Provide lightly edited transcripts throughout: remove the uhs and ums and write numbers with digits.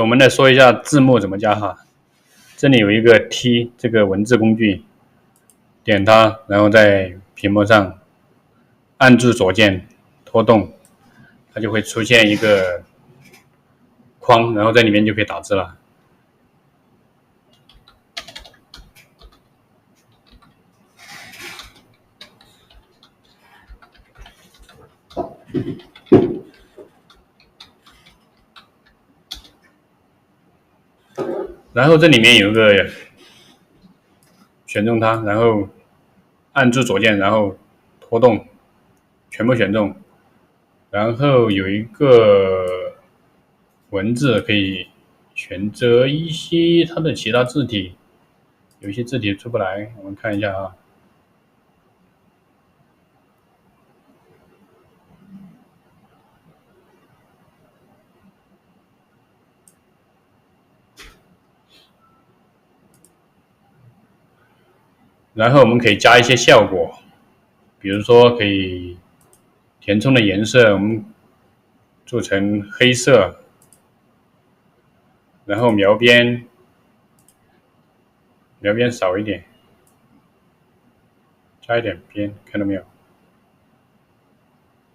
我们来说一下字幕怎么加哈。这里有一个 T 这个文字工具，点它，然后在屏幕上按住左键拖动，它就会出现一个框，然后在里面就可以打字了。然后这里面有一个选中它，然后按住左键，然后拖动，全部选中，然后有一个文字可以选择一些它的其他字体，有一些字体出不来，我们看一下啊。然后我们可以加一些效果，比如说可以填充的颜色，我们做成黑色，然后描边少一点，加一点边，看到没有？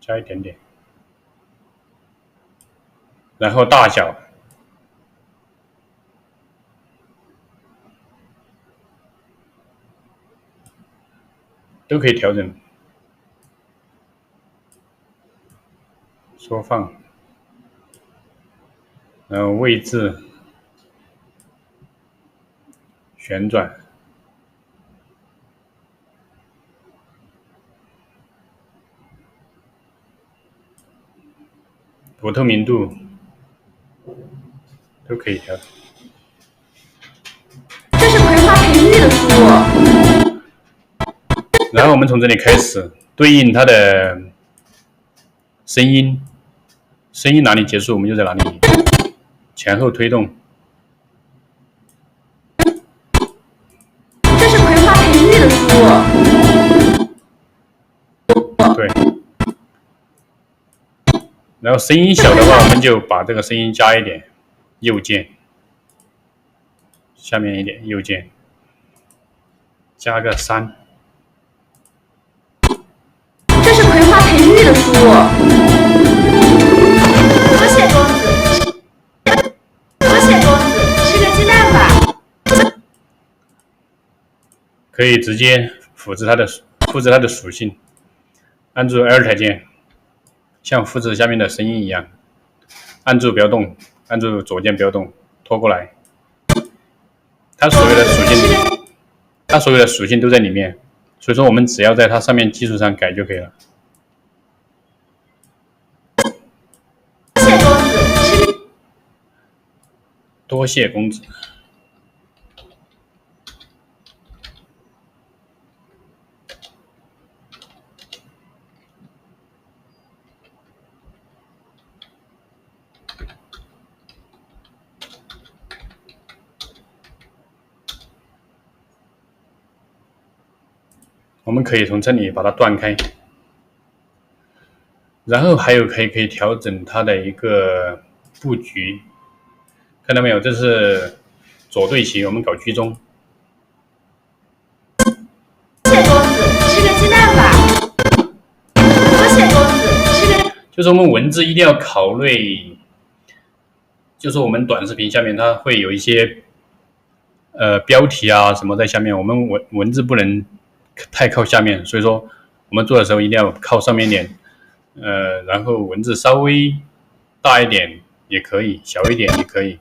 加一点点，然后大小都可以调整，缩放，然后位置旋转，不透明度都可以调。这是葵花培育的书。然后我们从这里开始对应它的声音，声音哪里结束我们就在哪里前后推动。这是葵花培育的书。对。然后声音小的话，我们就把这个声音加一点，右键，下面一点，右键，加个3。这是葵花培育的书。多谢公子，多谢公子，吃个鸡蛋吧。可以直接复制它的属性，按住 Alt 键，像复制下面的声音一样，按住不要动，按住左键不要动，拖过来。它所有的属性都在里面，所以说我们只要在它上面基础上改就可以了。多谢公子。我们可以从这里把它断开，然后还有可以调整它的一个布局，看到没有？这是左对齐，我们搞居中。多谢公子，吃个鸡蛋吧。多谢公子，吃个。就是我们文字一定要考虑，就是我们短视频下面它会有一些标题啊什么在下面，我们文字不能太靠下面，所以说我们做的时候一定要靠上面一点，然后文字稍微大一点也可以，小一点也可以。